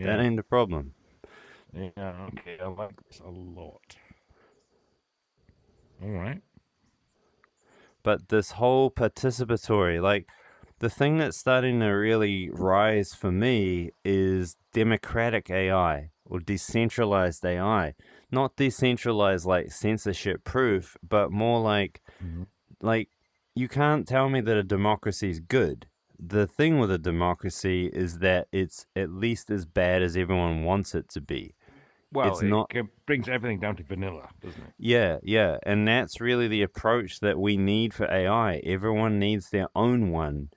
That yeah. ain't the problem. Yeah, okay, I like this a lot. All right. But this whole participatory, like the thing that's starting to really rise for me is democratic AI or decentralized AI. Not decentralized like censorship proof, but more Mhm. like you can't tell me that a democracy is good. The thing with a democracy is that it's at least as bad as everyone wants it to be. Well, It's not. brings everything down to vanilla, doesn't it? Yeah, yeah. And that's really the approach that we need for AI. Everyone needs their own one.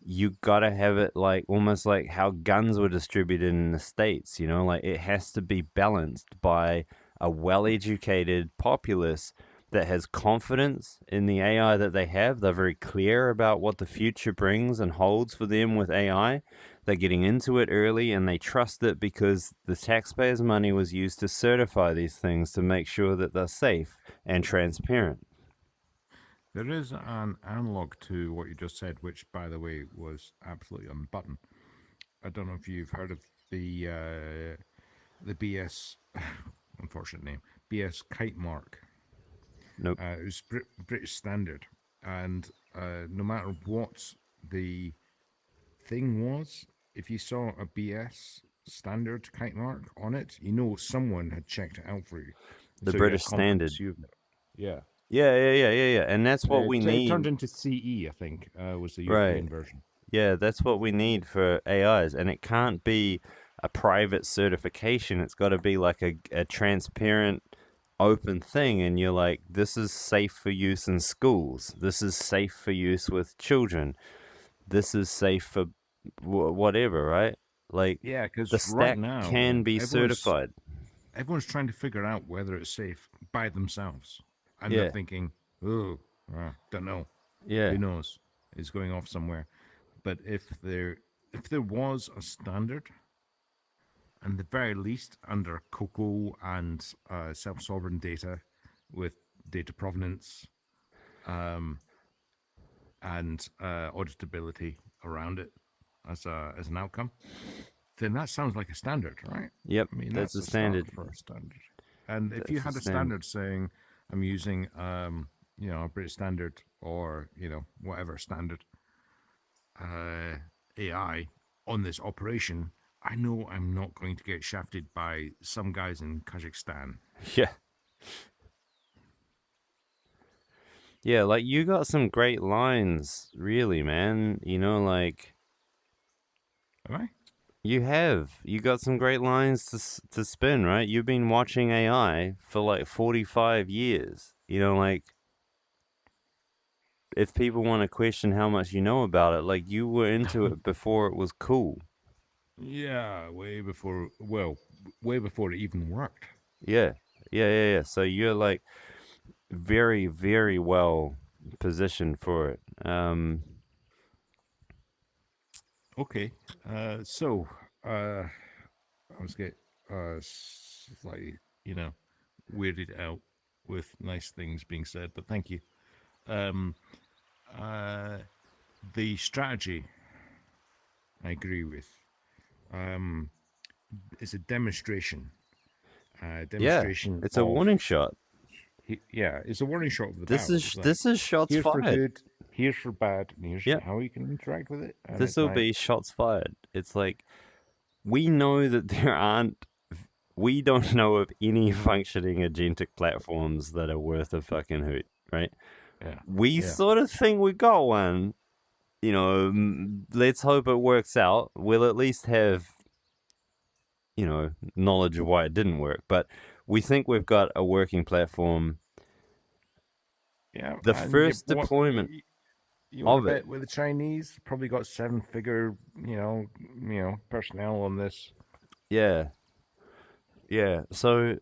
You gotta have it like almost like how guns were distributed in the States, like it has to be balanced by a well educated populace that has confidence in the AI that they have. They're very clear about what the future brings and holds for them with AI. They're getting into it early and they trust it because the taxpayers' money was used to certify these things to make sure that they're safe and transparent. There is an analog to what you just said, which, by the way, was absolutely on the button. I don't know if you've heard of the BS, unfortunate name, BS Kite Mark. Nope. It was British Standard, and no matter what the thing was, if you saw a BS Standard Kite Mark on it, you know someone had checked it out for you, The so you British had confidence. standard. Yeah. Yeah, yeah, yeah, yeah, yeah. And that's what we It turned need. into CE, I think, was the Right. European version. Yeah, that's what we need for AIs. And it can't be a private certification. It's got to be like a transparent, open thing. And you're like, this is safe for use in schools. This is safe for use with children. This is safe for whatever, right? Like Yeah, the because right stack now can be certified. everyone's trying to figure out whether it's safe by themselves, and they're Yeah, thinking, "Oh, don't know. yeah, Who knows? It's going off somewhere." But if there was a standard, and the very least under COCO and self-sovereign data with data provenance and auditability around it as an outcome, then that sounds like a standard, right? yep. I mean, That's that's a a start standard. for a standard. And if you That's a had a standard. standard saying, I'm using, a British standard or, whatever standard AI on this operation, I know I'm not going to get shafted by some guys in Kazakhstan. Yeah. Yeah, like you got some great lines, really, man. Like Am I? you got some great lines to spin, right? You've been watching AI for like 45 years. Like if people want to question how much you know about it, like you were into it before it was cool. Yeah, way before it even worked. Yeah, yeah. So you're like very, very well positioned for it. Okay, so uh, I was get slightly, you know, weirded out with nice things being said, but thank you. Um, uh, the strategy, I agree with. Um, it's a demonstration, Yeah, demonstration it's a of warning shot. yeah, it's a warning shot of the This bow. is It's like this is shots here's for fired. good, here's for bad, and here's Yeah, how you can interact with it. And this it's will like, be shots fired. It's like we know that there aren't. We don't know of any functioning agentic platforms that are worth a fucking hoot, right? yeah, We yeah, sort of think we got one. You know, let's hope it works out. We'll at least have, knowledge of why it didn't work. But we think we've got a working platform. yeah. The And first deployment you want to of it, bet with the Chinese probably got seven-figure, personnel on this. yeah, yeah. So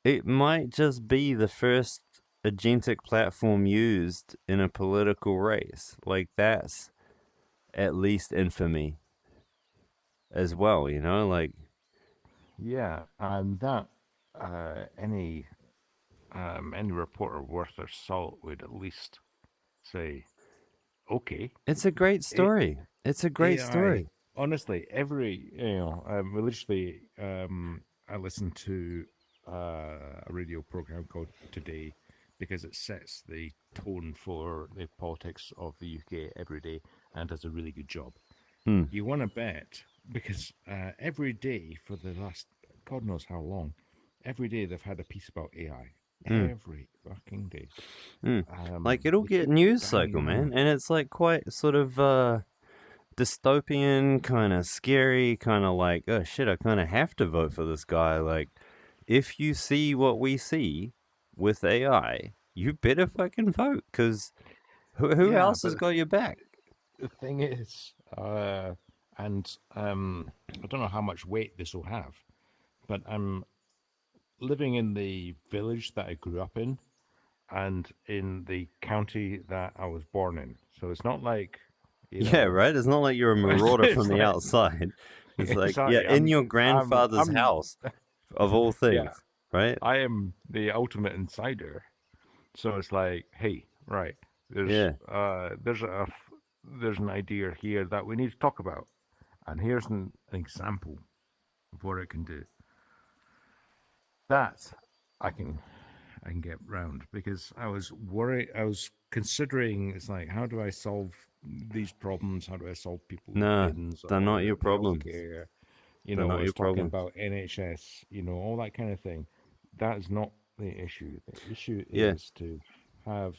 it might just be the first agentic platform used in a political race. Like that's at least infamy as well, like Yeah, and that any any reporter worth their salt would at least say, okay, it's a great A- story. It's a great AI. story. Honestly, religiously, I listen to a radio program called Today because it sets the tone for the politics of the UK every day and does a really good job. Hmm. You want to bet because every day for the last God knows how long, every day they've had a piece about AI. Hmm. Every fucking day. Hmm. Like it'll They get keep news banging cycle, on. man, and it's like quite sort of dystopian, kind of scary, kind of like, oh shit, I kind of have to vote for this guy. Like, if you see what we see with AI, you better fucking vote, because who Yeah, else has but got your back? the thing is, and I don't know how much weight this will have, but I'm living in the village that I grew up in and in the county that I was born in. So it's not like, you Yeah, know, right. It's not like you're a marauder it's from the like outside. It's like, yeah, exactly. in your grandfather's I'm, house, of all yeah, things, right? I am the ultimate insider. So it's like, hey, right, Yeah, there's there's an idea here that we need to talk about, and here's an example of what it can do. That I can I can get round because I was worried. I was considering it's like, how do I solve these problems? How do I solve people's nah, bins they're not or your problems. healthcare? They're I not was your talking problems. about NHS, all that kind of thing. That is not the issue. The issue Yeah, is to have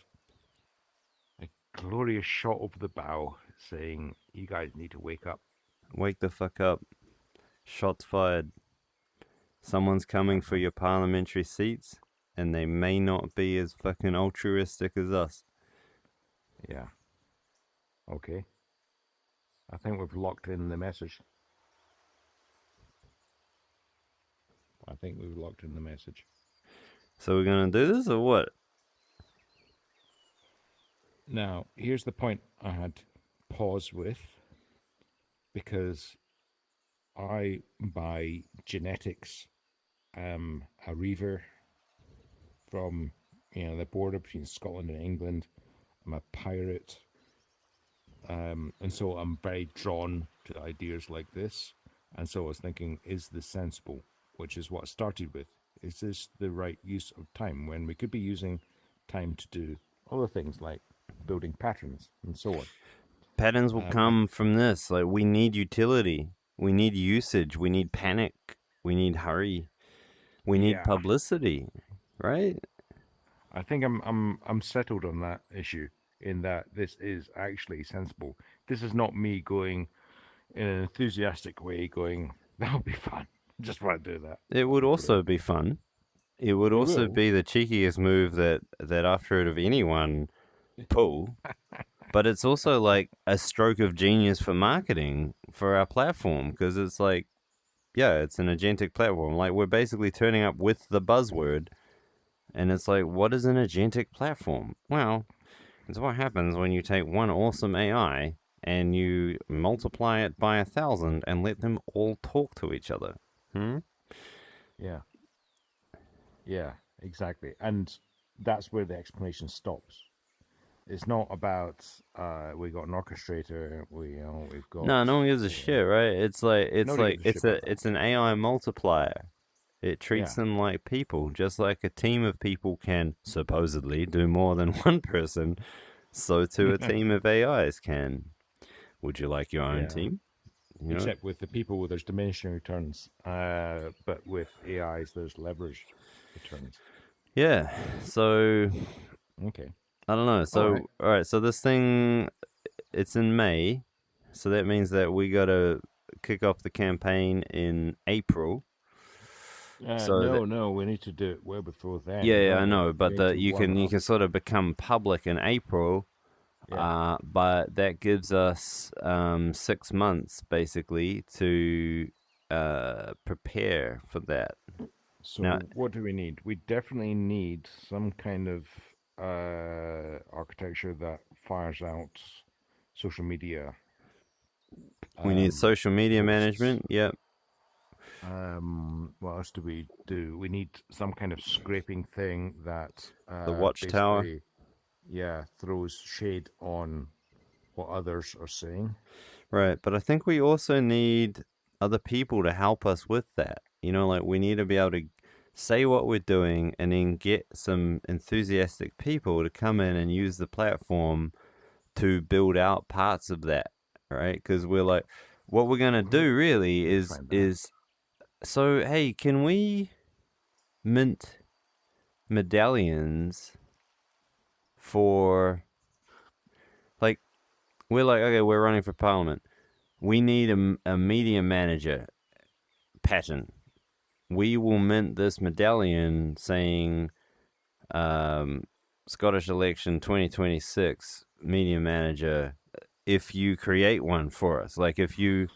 a glorious shot of the bow saying, "You guys need to wake up." wake the fuck up. Shots fired. Someone's coming for your parliamentary seats, and they may not be as fucking altruistic as us. Yeah. Okay. I think we've locked in the message. I think we've locked in the message. So we're gonna do this or what? Now, here's the point I had pause with because I, by genetics, am a reaver from the border between Scotland and England. I'm a pirate, and so I'm very drawn to ideas like this. And so I was thinking, is this sensible? Which is what I started with. Is this the right use of time when we could be using time to do other things like building patterns and so on? Patterns will I come from this. Like, we need utility. We need usage. We need panic. We need hurry. We need Yeah, publicity, right? I think I'm settled on that issue in that this is actually sensible. This is not me going in an enthusiastic way, going that'll be fun. Just want to do that. It would also be fun. It would It also will. be the cheekiest move that I've heard of anyone pull. but it's also like a stroke of genius for marketing for our platform because it's like, yeah, it's an agentic platform. Like we're basically turning up with the buzzword, and it's like, what is an agentic platform? Well, it's what happens when you take one awesome AI and you multiply it by 1,000 and let them all talk to each other. Hmm? Yeah, yeah, exactly. And that's where the explanation stops. It's not about we got an orchestrator, we've got No, no one gives a shit, right? nobody gives a shit about that. it's an AI multiplier. It treats Yeah, them like people, just like a team of people can supposedly do more than one person. So too a team of AIs can. Would you like your own yeah. team? You know? Except with the people, there's diminishing returns. But with AIs, there's leveraged returns. Yeah. So Okay. I don't know. All right. So all right. So this thing, it's in May, so that means that we got to kick off the campaign in April. So that, No, we need to do it well before then, yeah, I don't we? know, We but need to you warm it can up. sort of become public in April. Yeah. But that gives us 6 months basically to prepare for that. Now, So what do we need? We definitely need some kind of architecture that fires out social media we need social media posts. management. Yep. What else do we do? We need some kind of scraping thing that The watchtower. basically, yeah, throws shade on what others are saying. Right. But I think we also need other people to help us with that. You know, like we need to be able to say what we're doing and then get some enthusiastic people to come in and use the platform to build out parts of that. Right. Because we're like, what we're going to Where, do really where do you find that? is so, hey, can we mint medallions for, like, we're like, okay, we're running for parliament. We need a media manager pattern. We will mint this medallion saying Scottish election 2026 media manager if you create one for us. Like, if you,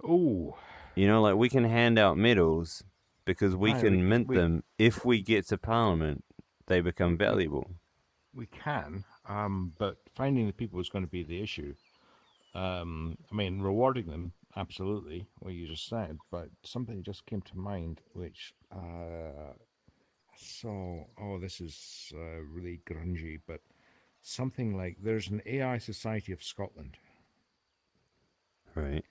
Oh, like we can hand out medals because we aye, can mint we them. If we get to parliament, they become we valuable. we can, but finding the people is going to be the issue. I mean, rewarding them, absolutely, what you just said, but something just came to mind, which oh, this is really grungy, but something like there's an AI Society of Scotland. Right.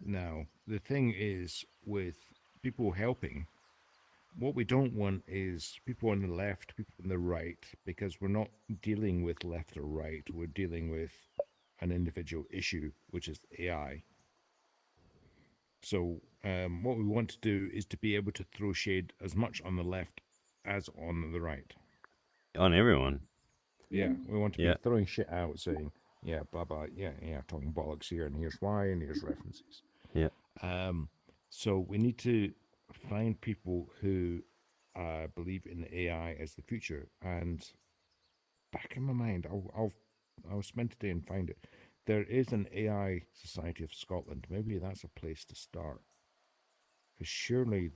Now, the thing is, with people helping, what we don't want is people on the left, people on the right, because we're not dealing with left or right. We're dealing with an individual issue, which is AI. So, what we want to do is to be able to throw shade as much on the left as on the right. On everyone. Yeah, we want to be Yeah. throwing shit out, saying, yeah, blah, blah, yeah, talking bollocks here, and here's why, and here's references. Yeah. Um, so we need to find people who believe in AI as the future. And back in my mind, I'll spend today and find it. There is an AI Society of Scotland. Maybe that's a place to start. Because surely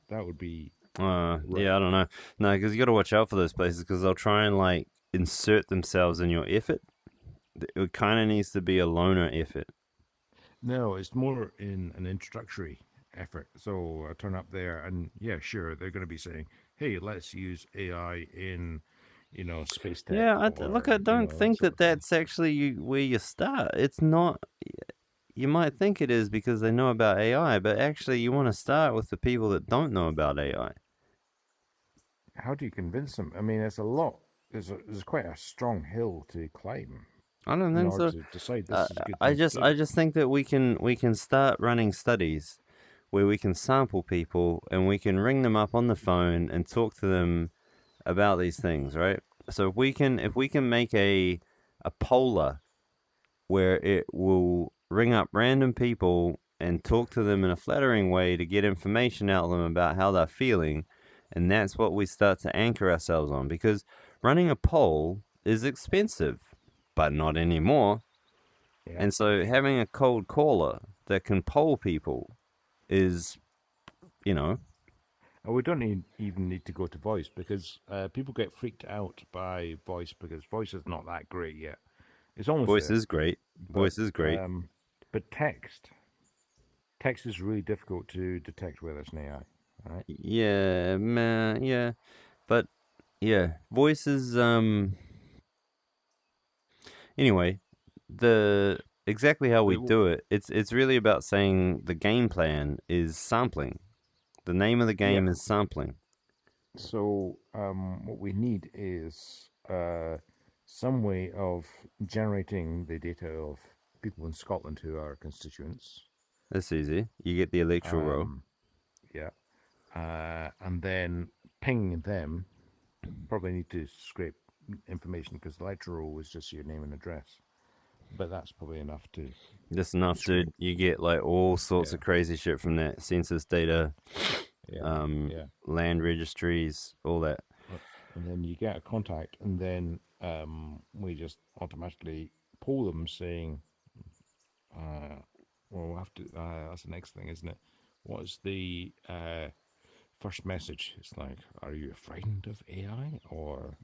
that would be right. Yeah, I don't know. No, because you got to watch out for those places because they'll try and like insert themselves in your effort. It kind of needs to be a loner effort. No, it's more in an introductory effort. So I turn up there, and yeah, sure, they're going to be saying, "Hey, let's use AI in, space tech, Yeah, look, or I don't that think sort that of thing." that's actually where you start. It's not. You might think it is because they know about AI, but actually, you want to start with the people that don't know about AI. How do you convince them? I mean, it's a lot. There's quite a strong hill to climb I don't in think order so. to decide this is a good I thing to just do. I just think that we can start running studies where we can sample people and we can ring them up on the phone and talk to them about these things, right? So if we can make a poller where it will ring up random people and talk to them in a flattering way to get information out of them about how they're feeling, and that's what we start to anchor ourselves on because running a poll is expensive. but not anymore. Yeah. And so having a cold caller that can poll people is, you know, And we don't even need to go to voice because people get freaked out by voice because voice is not that great yet. It's almost voice there, is great. but Voice is great. but text is really difficult to detect whether it's an AI. Right? Yeah, man, yeah. But yeah, voice is anyway, the exactly how we But do it, it's really about saying the game plan is sampling. The name of the yeah, game is sampling. so what we need is some way of generating the data of people in Scotland who are constituents. That's easy. You get the electoral roll. Um, yeah, and then ping them. Probably need to scrape information because the electoral roll is just your name and address, but that's probably enough to Just enough, scrape. dude. You get like all sorts Yeah, of crazy shit from that. Census data, yeah, yeah. land registries, all that. And then you get a contact, and then we just automatically pull them saying, well, we'll have to, that's the next thing, isn't it? What's the first message? It's like, are you frightened of AI? Or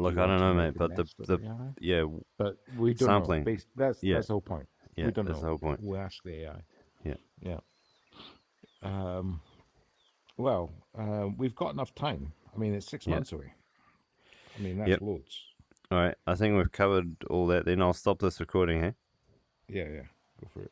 do Look, you I want don't to know, make mate, the but best of the AI? yeah, But we don't know. sampling. That's Yeah, the whole point. yeah, We don't that's the know. whole point. We ask the AI. Yeah. Yeah. Um, well, we've got enough time. I mean, it's 6 months away. I mean, that's Yep. loads. All right. I think we've covered all that. Then I'll stop this recording, hey? Yeah, yeah. Go for it.